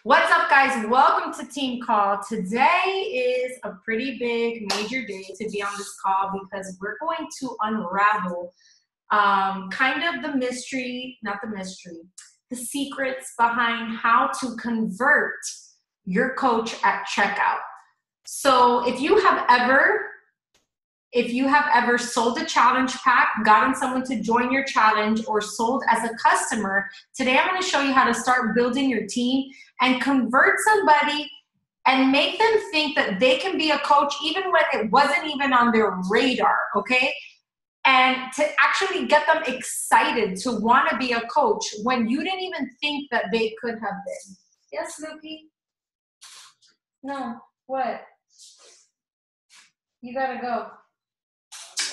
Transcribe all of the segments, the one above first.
What's up, guys? Welcome to Team Call. Today is a pretty big, major day to be on this call because we're going to unravel kind of the mystery, not the mystery, the secrets behind how to convert your coach at checkout. So if you have ever sold a challenge pack, gotten someone to join your challenge, or sold as a customer, today I'm going to show you how to start building your team and convert somebody and make them think that they can be a coach even when it wasn't even on their radar, okay? And to actually get them excited to want to be a coach when you didn't even think that they could have been. Yes, Lupi? No, what? You gotta go.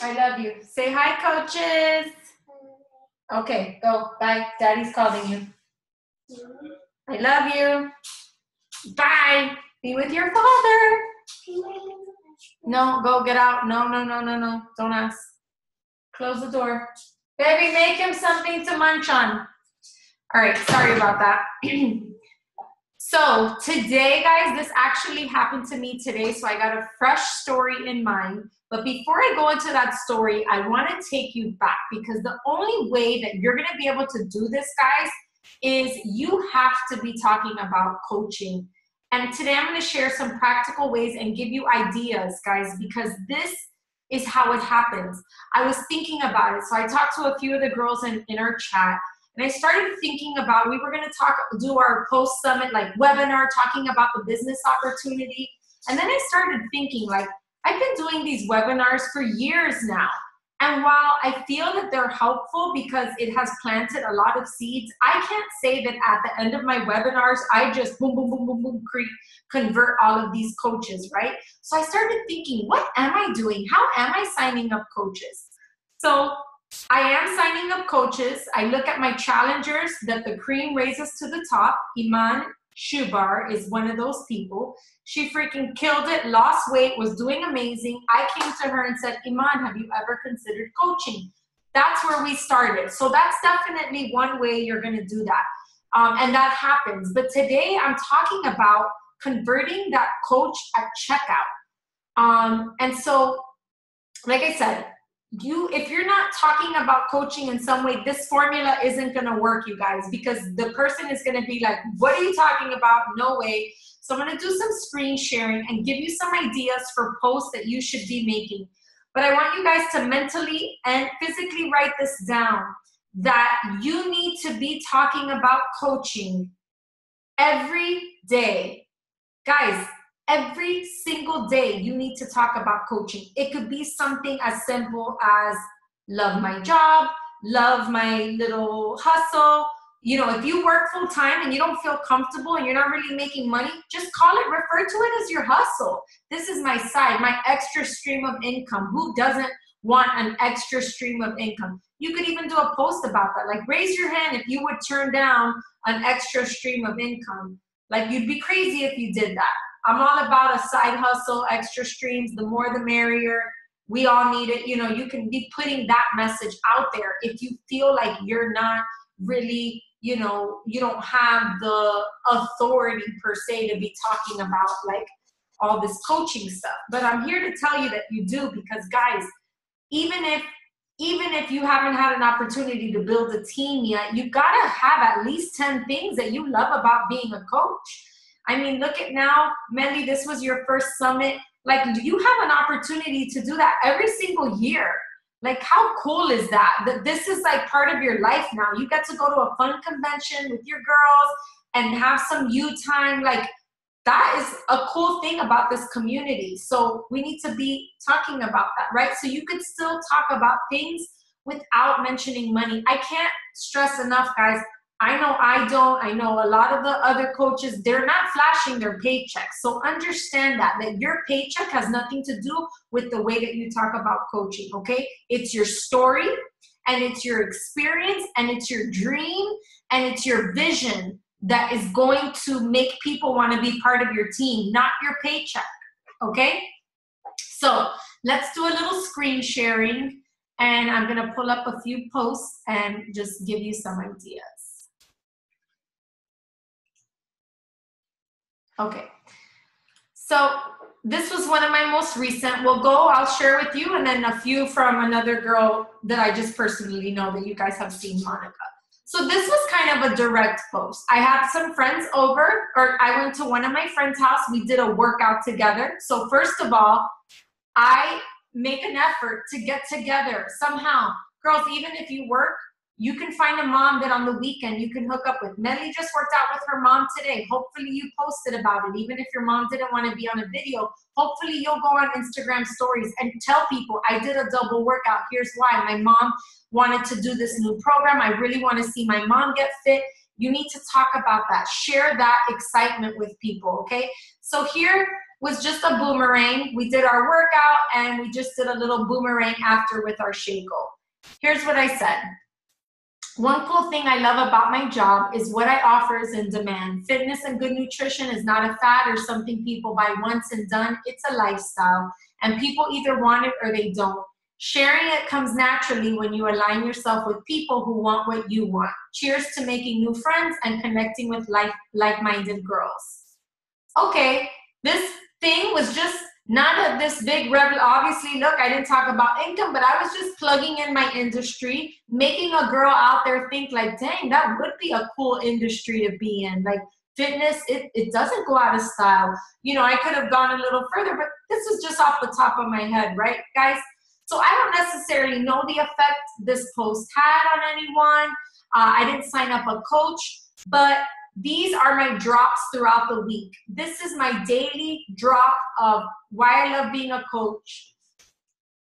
I love you. Say hi, coaches. Okay, go. Bye. Daddy's calling you. I love you. Bye. Be with your father. No, go get out. No. Don't ask. Close the door. Baby, make him something to munch on. All right, sorry about that. So today, guys, this actually happened to me today, so I got a fresh story in mind. But before I go into that story, I want to take you back because the only way that you're going to be able to do this, guys, is you have to be talking about coaching. And today I'm going to share some practical ways and give you ideas, guys, because this is how it happens. I was thinking about it. So I talked to a few of the girls in our chat. And I started thinking about, we were going to do our post-summit like webinar talking about the business opportunity. And then I started thinking, like, I've been doing these webinars for years now. And while I feel that they're helpful because it has planted a lot of seeds, I can't say that at the end of my webinars, I just boom, boom, boom, boom, boom, convert all of these coaches, right? So I started thinking, what am I doing? How am I signing up coaches? So I am signing up coaches. I look at my challengers that the cream raises to the top. Iman Shubar is one of those people. She freaking killed it, lost weight, was doing amazing. I came to her and said, Iman, have you ever considered coaching? That's where we started. So that's definitely one way you're going to do that. And that happens. But today I'm talking about converting that coach at checkout. And so, like I said, if you're not talking about coaching in some way, this formula isn't going to work, you guys, because the person is going to be like, what are you talking about? No way. So I'm going to do some screen sharing and give you some ideas for posts that you should be making. But I want you guys to mentally and physically write this down, that you need to be talking about coaching every day. Guys, every single day you need to talk about coaching. It could be something as simple as love my job, love my little hustle. You know, if you work full time and you don't feel comfortable and you're not really making money, just refer to it as your hustle. This is my side, my extra stream of income. Who doesn't want an extra stream of income? You could even do a post about that. Like, raise your hand if you would turn down an extra stream of income. Like, you'd be crazy if you did that. I'm all about a side hustle, extra streams, the more the merrier. We all need it. You know, you can be putting that message out there if you feel like you're not really, you know, you don't have the authority per se to be talking about like all this coaching stuff. But I'm here to tell you that you do, because guys, even if you haven't had an opportunity to build a team yet, you've got to have at least 10 things that you love about being a coach. I mean, look at now, Melly, this was your first summit. Like, you have an opportunity to do that every single year. Like, how cool is that? That this is like part of your life now. You get to go to a fun convention with your girls and have some you time. Like, that is a cool thing about this community. So we need to be talking about that, right? So you could still talk about things without mentioning money. I can't stress enough, guys. I know I don't. I know a lot of the other coaches, they're not flashing their paychecks. So understand that your paycheck has nothing to do with the way that you talk about coaching, okay? It's your story, and it's your experience, and it's your dream, and it's your vision that is going to make people want to be part of your team, not your paycheck, okay? So let's do a little screen sharing, and I'm going to pull up a few posts and just give you some ideas. Okay. So this was one of my most recent. I'll share with you, and then a few from another girl that I just personally know that you guys have seen, Monica. So this was kind of a direct post. I had some friends over, or I went to one of my friends' house. We did a workout together. So first of all, I make an effort to get together somehow. Girls, even if you work, you can find a mom that on the weekend you can hook up with. Melly just worked out with her mom today. Hopefully you posted about it. Even if your mom didn't want to be on a video, hopefully you'll go on Instagram stories and tell people, I did a double workout. Here's why. My mom wanted to do this new program. I really want to see my mom get fit. You need to talk about that. Share that excitement with people, okay? So here was just a boomerang. We did our workout and we just did a little boomerang after with our shake goal. Here's what I said. One cool thing I love about my job is what I offer is in demand. Fitness and good nutrition is not a fad or something people buy once and done. It's a lifestyle, and people either want it or they don't. Sharing it comes naturally when you align yourself with people who want what you want. Cheers to making new friends and connecting with like-minded girls. Okay, this thing was just not this big rebel. Obviously, look, I didn't talk about income, but I was just plugging in my industry, making a girl out there think like, dang, that would be a cool industry to be in. Like fitness, it doesn't go out of style. You know, I could have gone a little further, but this is just off the top of my head, right, guys? So I don't necessarily know the effect this post had on anyone. I didn't sign up a coach, but these are my drops throughout the week. This is my daily drop of why I love being a coach.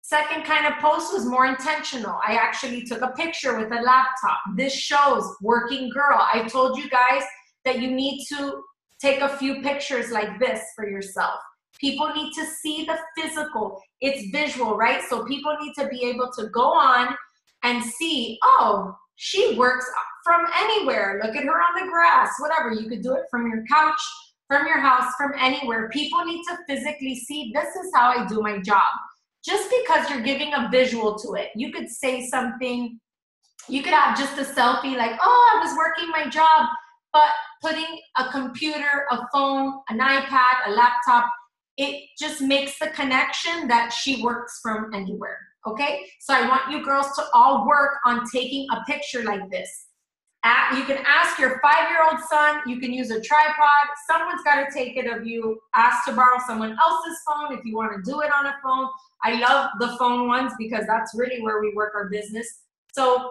Second kind of post was more intentional. I actually took a picture with a laptop. This shows working girl. I told you guys that you need to take a few pictures like this for yourself. People need to see the physical. It's visual, right? So people need to be able to go on and see, oh, she works from anywhere. Look at her on the grass, whatever. You could do it from your couch, from your house, from anywhere. People need to physically see, this is how I do my job. Just because you're giving a visual to it. You could say something, you could have just a selfie like, oh, I was working my job, but putting a computer, a phone, an iPad, a laptop, it just makes the connection that she works from anywhere. Okay, so I want you girls to all work on taking a picture like this. You can ask your 5-year-old son, you can use a tripod, someone's got to take it of you. Ask to borrow someone else's phone if you want to do it on a phone. I love the phone ones because that's really where we work our business. So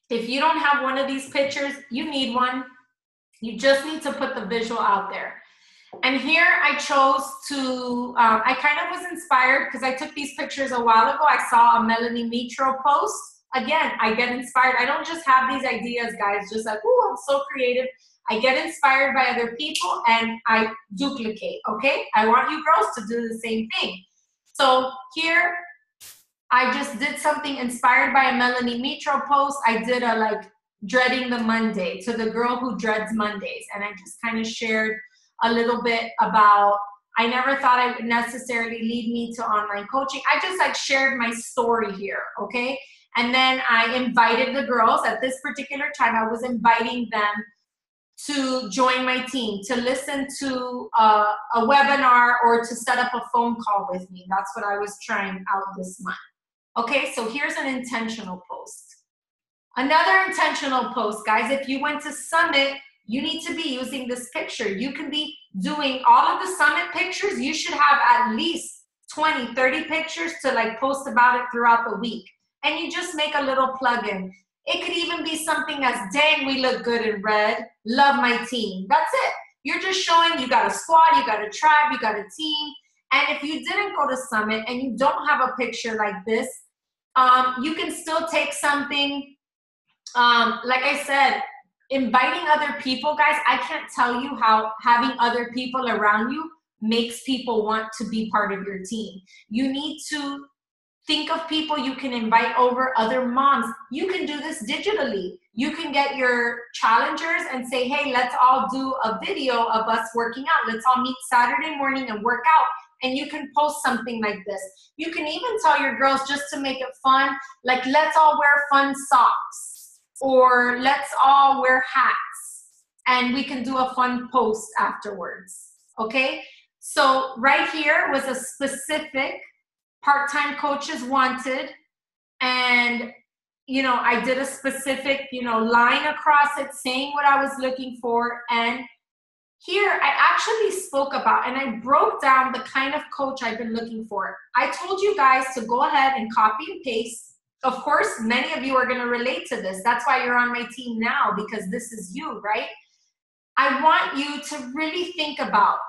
if you don't have one of these pictures, you need one. You just need to put the visual out there. And here I chose to, I kind of was inspired because I took these pictures a while ago. I saw a Melanie Mitro post. Again, I get inspired. I don't just have these ideas, guys, just like, oh, I'm so creative. I get inspired by other people and I duplicate, okay? I want you girls to do the same thing. So here, I just did something inspired by a Melanie Mitro post. I did a like dreading the Monday to the girl who dreads Mondays. And I just kind of shared a little bit about, I never thought it would necessarily lead me to online coaching. I just like shared my story here, okay? And then I invited the girls at this particular time. I was inviting them to join my team, to listen to a webinar or to set up a phone call with me. That's what I was trying out this month. Okay, so here's an intentional post. Another intentional post, guys, if you went to Summit, you need to be using this picture. You can be doing all of the Summit pictures. You should have at least 20, 30 pictures to like post about it throughout the week. And you just make a little plug-in. It could even be something as, dang, we look good in red. Love my team. That's it. You're just showing you got a squad, you got a tribe, you got a team. And if you didn't go to Summit and you don't have a picture like this, you can still take something, like I said, inviting other people, guys, I can't tell you how having other people around you makes people want to be part of your team. You need to think of people you can invite over, other moms. You can do this digitally. You can get your challengers and say, hey, let's all do a video of us working out. Let's all meet Saturday morning and work out. And you can post something like this. You can even tell your girls, just to make it fun, like, let's all wear fun socks. Or let's all wear hats. and we can do a fun post afterwards, okay? So right here was a specific part-time coaches wanted, and I did a specific, line across it saying what I was looking for. And here I actually spoke about and I broke down the kind of coach I've been looking for. I told you guys to go ahead and copy and paste. Of course, many of you are going to relate to this. That's why you're on my team now, because this is you, right? I want you to really think about,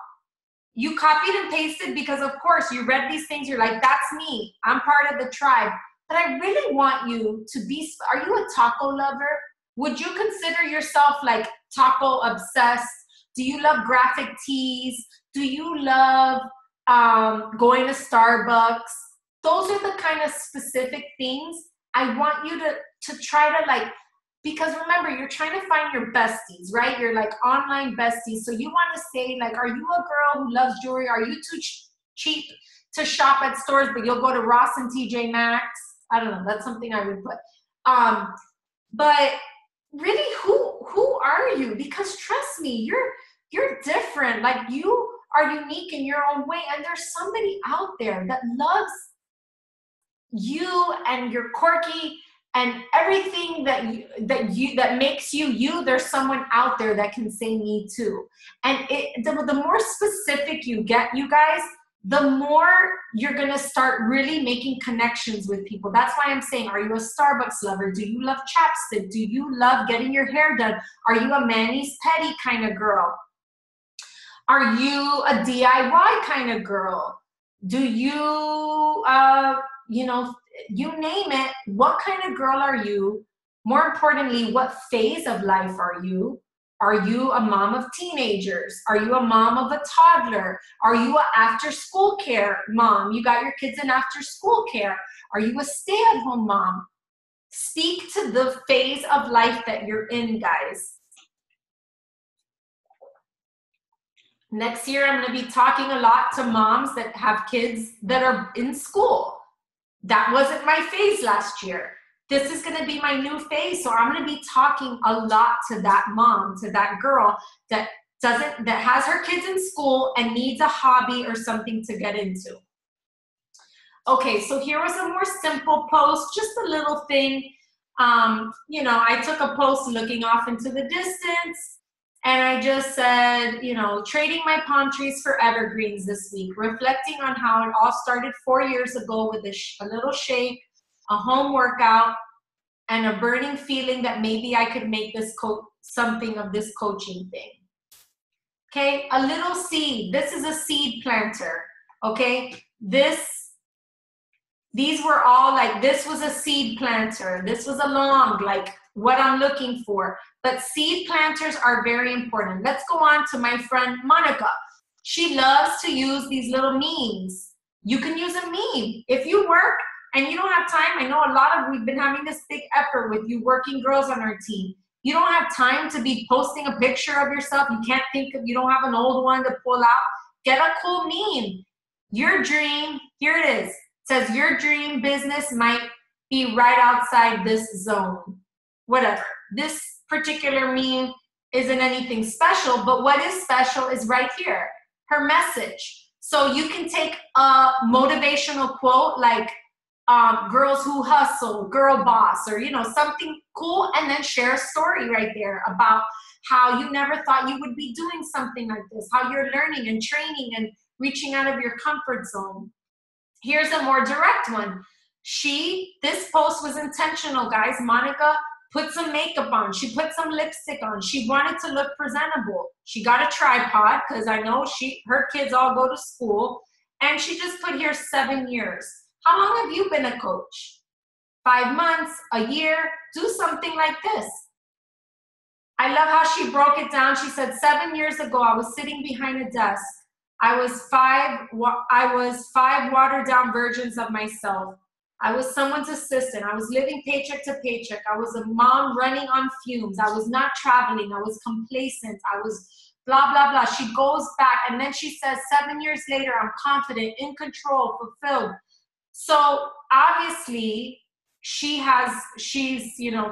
you copied and pasted because of course you read these things. You're like, that's me. I'm part of the tribe. But I really want you to be, are you a taco lover? Would you consider yourself like taco obsessed? Do you love graphic tees? Do you love going to Starbucks? Those are the kind of specific things I want you to try to like, because remember, you're trying to find your besties, right? You're like online besties. So you want to say like, are you a girl who loves jewelry? Are you too cheap to shop at stores, but you'll go to Ross and TJ Maxx? I don't know. That's something I would put. But really, who are you? Because trust me, you're different. Like, you are unique in your own way, and there's somebody out there that loves you, and you're quirky, and everything that makes you. There's someone out there that can say me too. And the more specific you get, you guys, the more you're gonna start really making connections with people. That's why I'm saying, are you a Starbucks lover? Do you love chapstick? Do you love getting your hair done? Are you a Manny's Petty kind of girl? Are you a DIY kind of girl? Do you, you name it, what kind of girl are you? More importantly, what phase of life are you? Are you a mom of teenagers? Are you a mom of a toddler? Are you an after-school care mom? You got your kids in after-school care. Are you a stay-at-home mom? Speak to the phase of life that you're in, guys. Next year, I'm going to be talking a lot to moms that have kids that are in school. That wasn't my phase last year. This is going to be my new phase. So I'm going to be talking a lot to that mom, to that girl that has her kids in school and needs a hobby or something to get into. Okay, so here was a more simple post, just a little thing. I took a post looking off into the distance, and I just said, trading my palm trees for evergreens this week, reflecting on how it all started 4 years ago with a little shake, a home workout, and a burning feeling that maybe I could make this something of this coaching thing. Okay, a little seed. This is a seed planter. Okay, these were all like, this was a seed planter. This was along like what I'm looking for. But seed planters are very important. Let's go on to my friend Monica. She loves to use these little memes. You can use a meme. If you work and you don't have time, I know we've been having this big effort with you working girls on our team. You don't have time to be posting a picture of yourself. You don't have an old one to pull out. Get a cool meme. Your dream, here it is. It says your dream business might be right outside this zone. Whatever. This particular meme isn't anything special, but what is special is right here, her message. So you can take a motivational quote like girls who hustle, girl boss, or something cool, and then share a story right there about how you never thought you would be doing something like this, how you're learning and training and reaching out of your comfort zone. Here's a more direct one. This post was intentional, guys. Monica put some makeup on. She put some lipstick on. She wanted to look presentable. She got a tripod because I know her kids all go to school. And she just put here 7 years. How long have you been a coach? 5 months, a year? Do something like this. I love how she broke it down. She said, 7 years ago, I was sitting behind a desk. I was five watered down versions of myself. I was someone's assistant. I was living paycheck to paycheck. I was a mom running on fumes. I was not traveling. I was complacent. I was blah, blah, blah. She goes back, and then she says, 7 years later, I'm confident, in control, fulfilled. So obviously she's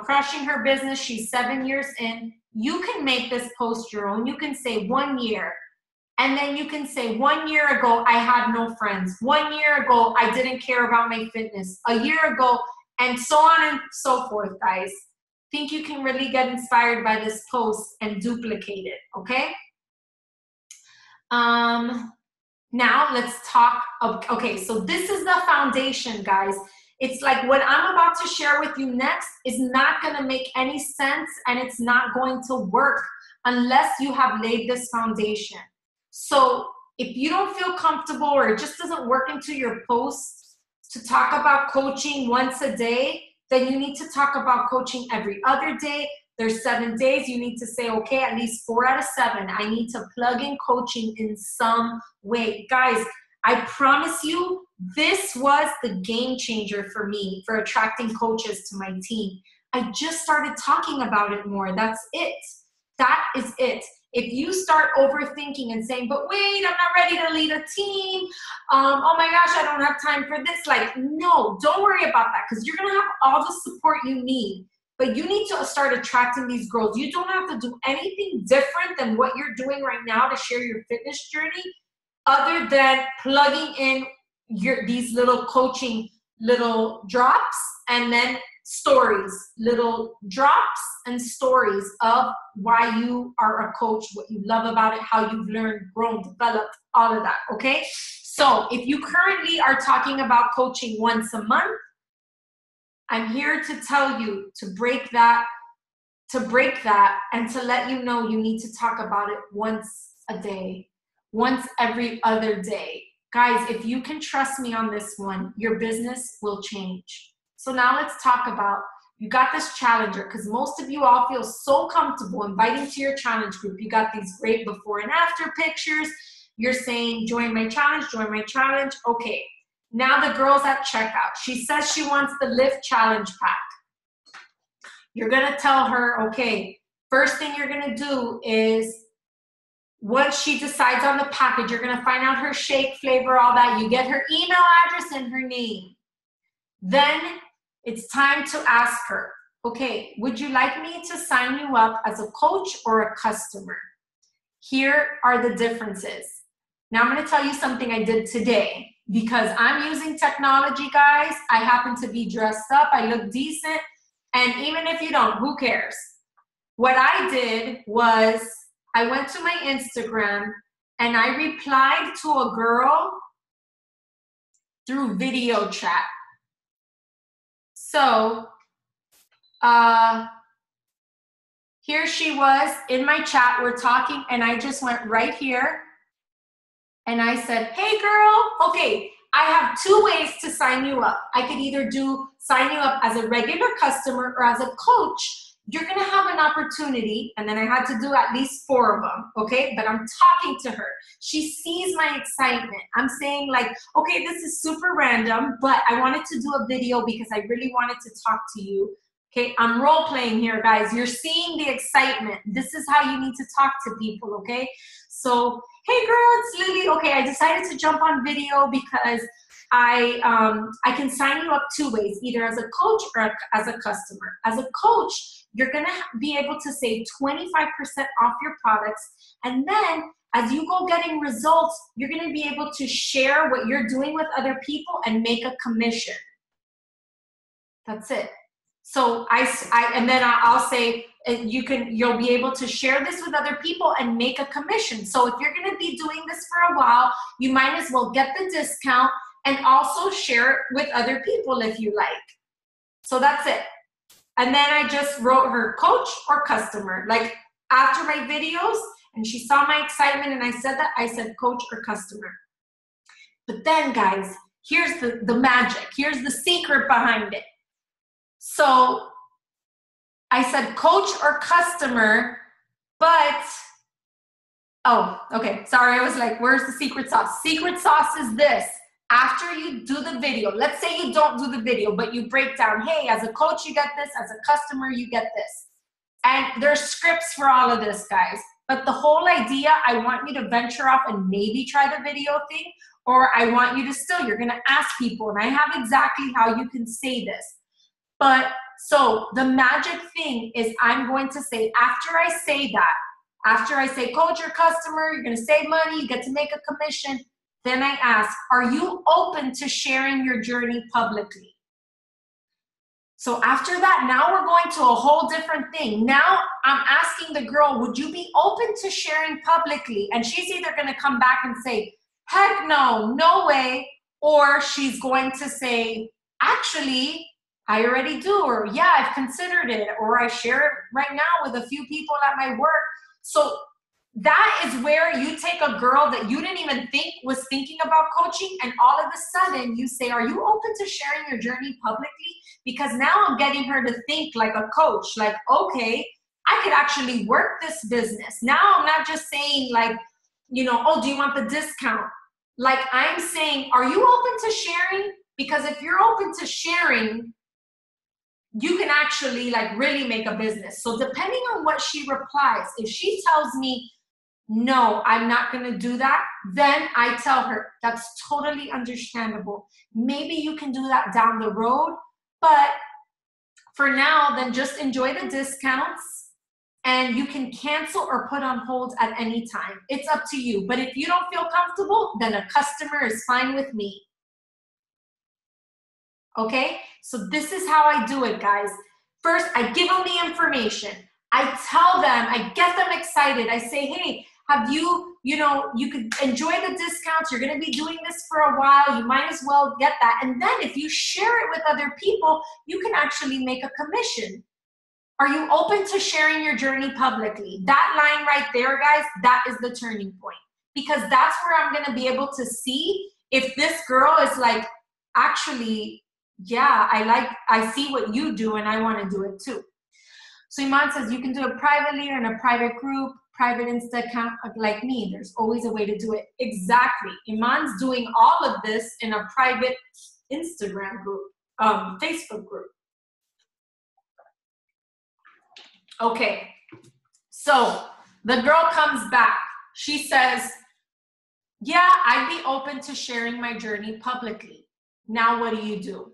crushing her business. She's 7 years in. you can make this post your own. You can say 1 year. And then you can say 1 year ago, I had no friends. 1 year ago, I didn't care about my fitness. A year ago, and so on and so forth, guys. Think you can really get inspired by this post and duplicate it, okay? Now let's talk, okay, so this is the foundation, guys. It's like what I'm about to share with you next is not gonna make any sense, and it's not going to work unless you have laid this foundation. So if you don't feel comfortable or it just doesn't work into your post to talk about coaching once a day, then you need to talk about coaching every other day. There's 7 days. You need to say, okay, at least 4 out of 7. I need to plug in coaching in some way. Guys, I promise you, this was the game changer for me for attracting coaches to my team. I just started talking about it more. That's it. That is it. If you start overthinking and saying, but wait, I'm not ready to lead a team. Oh my gosh, I don't have time for this. Like, no, don't worry about that, because you're going to have all the support you need. But you need to start attracting these girls. You don't have to do anything different than what you're doing right now to share your fitness journey, other than plugging in these little coaching little drops, and then stories, little drops and stories of why you are a coach, what you love about it, how you've learned, grown, developed, all of that, okay? So if you currently are talking about coaching once a month, I'm here to tell you to break that and to let you know you need to talk about it once a day, once every other day. Guys, if you can trust me on this one, your business will change. So now let's talk about, you got this challenger, because most of you all feel so comfortable inviting to your challenge group. You got these great before and after pictures. You're saying, join my challenge, join my challenge. Okay, now the girl's at checkout. She says she wants the Lift Challenge Pack. You're gonna tell her, okay, first thing you're gonna do is, once she decides on the package, you're gonna find out her shake flavor, all that. You get her email address and her name. Then it's time to ask her, okay, would you like me to sign you up as a coach or a customer? Here are the differences. Now I'm gonna tell you something I did today. Because I'm using technology, guys, I happen to be dressed up, I look decent, and even if you don't, who cares? What I did was, I went to my Instagram and I replied to a girl through video chat. So, here she was in my chat, we're talking, and I just went right here and I said, hey girl, okay, I have 2 ways to sign you up. I could either sign you up as a regular customer or as a coach. You're gonna have an opportunity, and then I had to do at least 4 of them, okay? But I'm talking to her. She sees my excitement. I'm saying like, okay, this is super random, but I wanted to do a video because I really wanted to talk to you. Okay, I'm role playing here, guys. You're seeing the excitement. This is how you need to talk to people, okay? So, hey girl, it's Lily. Okay, I decided to jump on video because I can sign you up 2 ways, either as a coach or as a customer. As a coach, you're gonna be able to save 25% off your products, and then as you go getting results, you're gonna be able to share what you're doing with other people and make a commission. That's it. So and then I'll say you'll be able to share this with other people and make a commission. So if you're gonna be doing this for a while, you might as well get the discount and also share it with other people if you like. So that's it. And then I just wrote her coach or customer. Like after my videos, and she saw my excitement and I said that, I said coach or customer. But then guys, here's the magic. Here's the secret behind it. So I said coach or customer, but, oh, okay, sorry, I was like, where's the secret sauce? Secret sauce is this. After you do the video, let's say you don't do the video, but you break down, hey, as a coach, you get this, as a customer, you get this. And there's scripts for all of this, guys. But the whole idea, I want you to venture off and maybe try the video thing, or I want you to still, you're gonna ask people, and I have exactly how you can say this. But so the magic thing is I'm going to say, after I say that, after I say, coach your customer, you're going to save money, you get to make a commission, then I ask, are you open to sharing your journey publicly? So after that, now we're going to a whole different thing. Now I'm asking the girl, would you be open to sharing publicly? And she's either going to come back and say, heck no, no way. Or she's going to say, actually, I already do. Or yeah, I've considered it. Or I share it right now with a few people at my work. So that is where you take a girl that you didn't even think was thinking about coaching, and all of a sudden you say, are you open to sharing your journey publicly? Because now I'm getting her to think like a coach, like, okay, I could actually work this business. Now I'm not just saying like, you know, oh, do you want the discount? Like I'm saying, are you open to sharing? Because if you're open to sharing, you can actually like really make a business. So depending on what she replies, if she tells me, no, I'm not going to do that, then I tell her, that's totally understandable. Maybe you can do that down the road, but for now, then just enjoy the discounts and you can cancel or put on hold at any time. It's up to you. But if you don't feel comfortable, then a customer is fine with me. Okay? So this is how I do it, guys. First, I give them the information. I tell them, I get them excited. I say, hey, have you, you could enjoy the discounts. You're going to be doing this for a while. You might as well get that. And then if you share it with other people, you can actually make a commission. Are you open to sharing your journey publicly? That line right there, guys, that is the turning point. Because that's where I'm going to be able to see if this girl is like, actually, yeah, I see what you do and I want to do it too. So Iman says, you can do it privately or in a private group, private Insta account like me. There's always a way to do it. Exactly. Iman's doing all of this in a private Instagram group, Facebook group. Okay. So the girl comes back. She says, yeah, I'd be open to sharing my journey publicly. Now what do?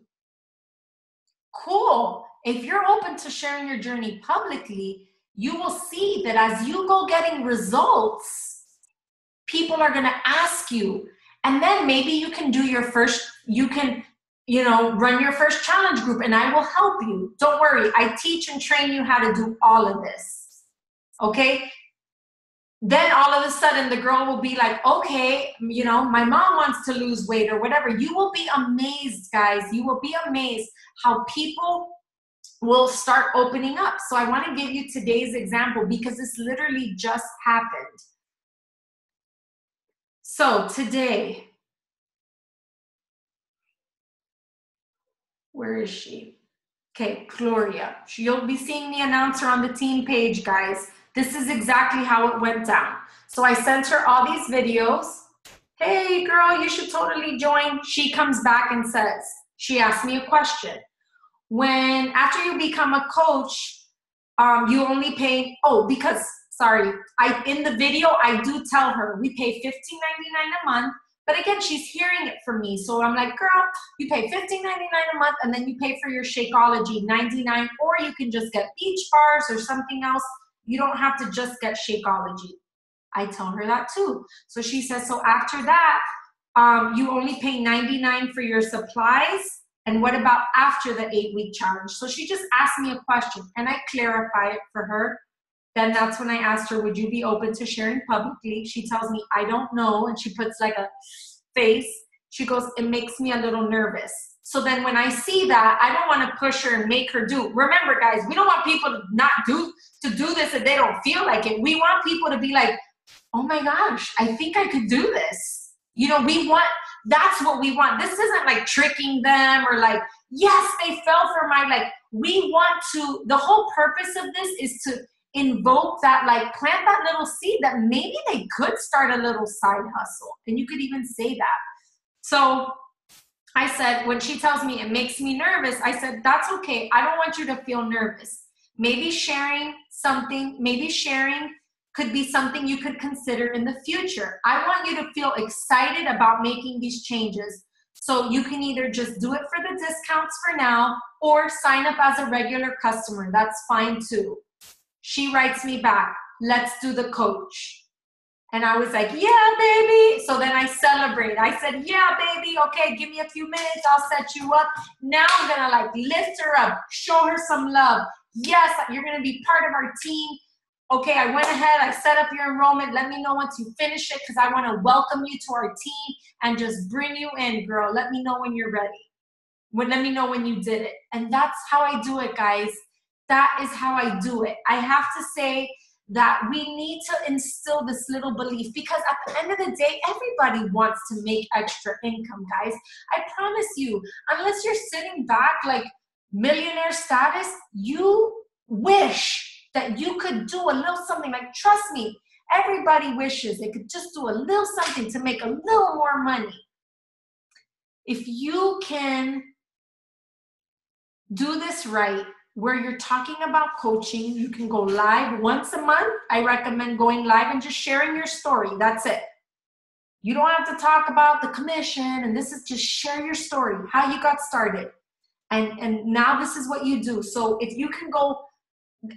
Cool. If you're open to sharing your journey publicly, you will see that as you go getting results, people are going to ask you. And then maybe you can do your first, run your first challenge group and I will help you. Don't worry. I teach and train you how to do all of this. Okay. Then all of a sudden the girl will be like, okay, my mom wants to lose weight or whatever. You will be amazed, guys. You will be amazed how people will start opening up. So I want to give you today's example because this literally just happened. So today, where is she? Okay, Gloria. You'll be seeing the announcer on the team page, guys. This is exactly how it went down. So I sent her all these videos. Hey, girl, you should totally join. She comes back and says, she asked me a question. After you become a coach, you only pay, in the video, I do tell her we pay $15.99 a month, but again, she's hearing it from me. So I'm like, girl, you pay $15.99 a month and then you pay for your Shakeology $99, or you can just get beach bars or something else. You don't have to just get Shakeology. I tell her that too. So she says, so after that, you only pay $99 for your supplies. And what about after the 8-week challenge? So she just asked me a question and I clarify it for her. Then that's when I asked her, would you be open to sharing publicly? She tells me, I don't know. And she puts like a face. She goes, it makes me a little nervous. So then when I see that, I don't want to push her and make her do. Remember, guys, we don't want people to do this if they don't feel like it. We want people to be like, oh my gosh, I think I could do this. That's what we want. This isn't like tricking them or like, yes, they fell for we want to, the whole purpose of this is to invoke that, plant that little seed that maybe they could start a little side hustle. And you could even say that. So I said, when she tells me it makes me nervous, I said, that's okay. I don't want you to feel nervous. Maybe sharing could be something you could consider in the future. I want you to feel excited about making these changes. So you can either just do it for the discounts for now or sign up as a regular customer. That's fine too. She writes me back, let's do the coach. And I was like, yeah, baby. So then I celebrate. I said, yeah, baby. Okay, give me a few minutes. I'll set you up. Now I'm going to like lift her up, show her some love. Yes, you're going to be part of our team. Okay, I went ahead. I set up your enrollment. Let me know once you finish it because I want to welcome you to our team and just bring you in, girl. Let me know when you're ready. Let me know when you did it. And that's how I do it, guys. That is how I do it. I have to say that we need to instill this little belief because at the end of the day, everybody wants to make extra income, guys. I promise you, unless you're sitting back like millionaire status, you wish that you could do a little something. Like, trust me, everybody wishes they could just do a little something to make a little more money. If you can do this right, where you're talking about coaching, you can go live once a month. I recommend going live and just sharing your story. That's it. You don't have to talk about the commission, and this is just share your story, how you got started. And now this is what you do. So if you can go,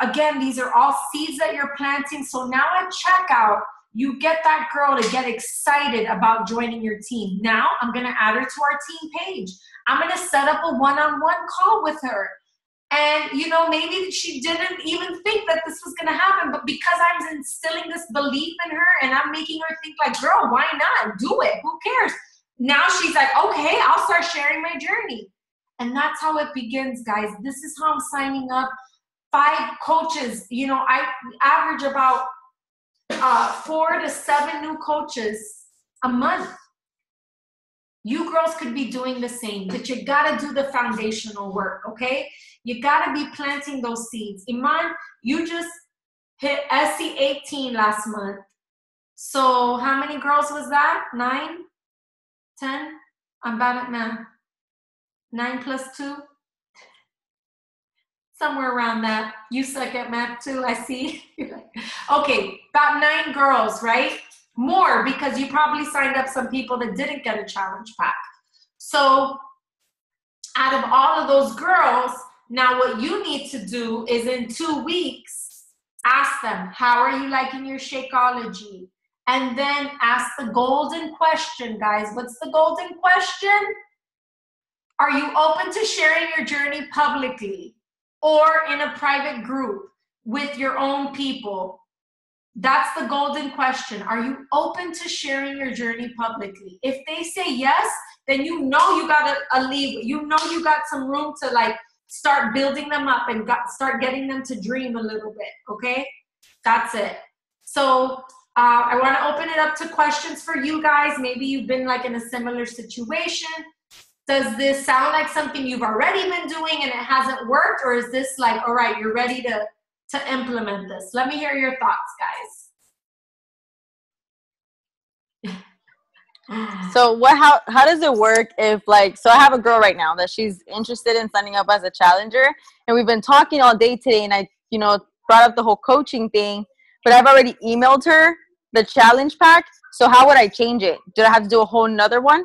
again, these are all seeds that you're planting. So now at checkout, you get that girl to get excited about joining your team. Now I'm going to add her to our team page. I'm going to set up a one-on-one call with her. And, you know, maybe she didn't even think that this was going to happen, but because I'm instilling this belief in her and I'm making her think like, girl, why not? Do it. Who cares? Now she's like, okay, I'll start sharing my journey. And that's how it begins, guys. This is how I'm signing up 5 coaches. You know, I average about 4 to 7 new coaches a month. You girls could be doing the same, but you got to do the foundational work, okay? You got to be planting those seeds. Iman, you just hit SC 18 last month. So how many girls was that? 9? 10? I'm bad at math. 9 plus 2? Somewhere around that. You suck at math too, I see. Okay, about 9 girls, right? More because you probably signed up some people that didn't get a challenge pack. So out of all of those girls, now what you need to do is in 2 weeks, ask them, how are you liking your Shakeology? And then ask the golden question, guys. What's the golden question? Are you open to sharing your journey publicly or in a private group with your own people? That's the golden question. Are you open to sharing your journey publicly? If they say yes, then you know you got a lead. You know you got some room to like start building them up and start getting them to dream a little bit, okay? That's it. So I want to open it up to questions for you guys. Maybe you've been like in a similar situation. Does this sound like something you've already been doing and it hasn't worked? Or is this like, all right, you're ready to implement this? Let me hear your thoughts, guys. So how does it work if like, so I have a girl right now that she's interested in signing up as a challenger, and we've been talking all day today, and I, you know, brought up the whole coaching thing, but I've already emailed her the challenge pack. So how would I change it? Do I have to do a whole nother one?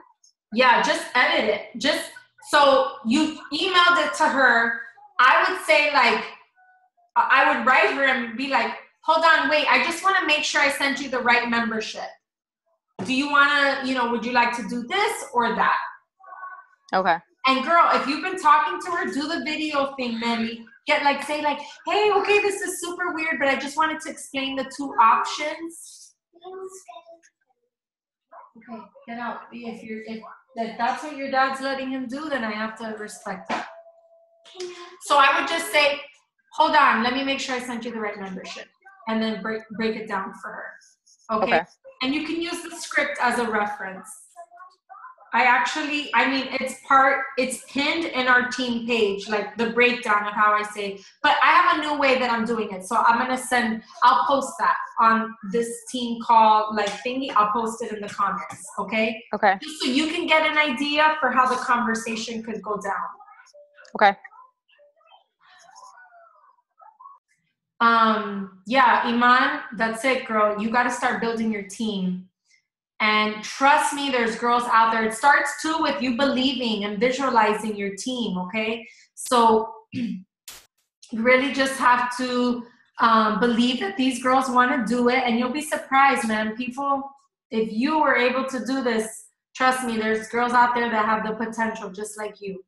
Yeah, just edit it. Just so you emailed it to her. I would say like, I would write her and be like, hold on, wait, I just want to make sure I sent you the right membership. Do you want to, you know, would you like to do this or that? Okay. And girl, if you've been talking to her, do the video thing, Mary. Get like, say like, hey, okay, this is super weird, but I just wanted to explain the 2 options. Okay, get out. If that's what your dad's letting him do, then I have to respect that. So I would just say, hold on, let me make sure I sent you the right membership, and then break it down for her. Okay? And you can use the script as a reference. I mean, it's pinned in our team page, like the breakdown of how I say, but I have a new way that I'm doing it. So I'll post that on this team call, like thingy. I'll post it in the comments. Okay. Okay. Just so you can get an idea for how the conversation could go down. Okay. Yeah, Iman, that's it, girl. You got to start building your team. And trust me, there's girls out there. It starts too with you believing and visualizing your team, okay? So you really just have to believe that these girls want to do it, and you'll be surprised, man. People, if you were able to do this, trust me, there's girls out there that have the potential just like you.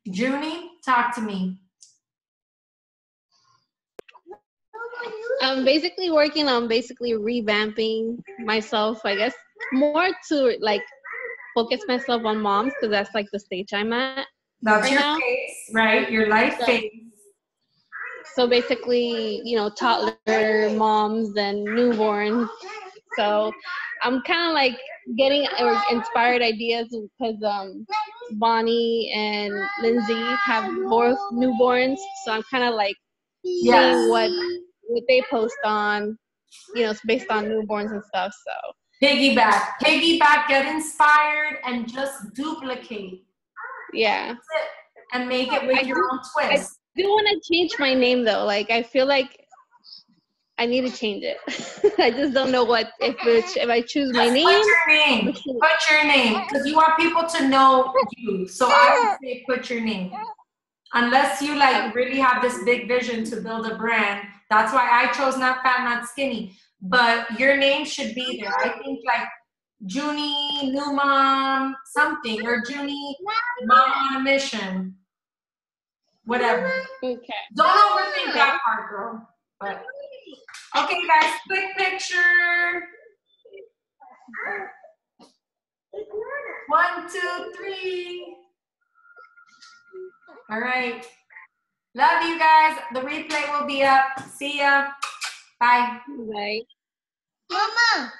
Junie, talk to me. I'm basically working on revamping myself, I guess, more to like focus myself on moms, because that's like the stage I'm at. That's right your now. phase, right? Your life phase. So basically, toddler moms and newborns. So I'm kind of like getting inspired ideas because Bonnie and Lindsay have both newborns. So I'm kind of like seeing what they post on, based on newborns and stuff. So Piggyback, get inspired and just duplicate. Yeah. That's it. And make it with your own twist. I do want to change my name though. Like I feel like I need to change it. I just don't know what if I choose my name. Put your name. Put your name, because you want people to know you. So I would say put your name. Unless you like really have this big vision to build a brand. That's why I chose Not Fat, Not Skinny. But your name should be there. I think like Junie, New Mom, something, or Junie, Mom on a Mission. Whatever. Okay. Don't overthink that part, girl. But okay, guys, quick picture. 1, 2, 3. All right. Love you guys. The replay will be up. See ya. Bye. Bye. Mama.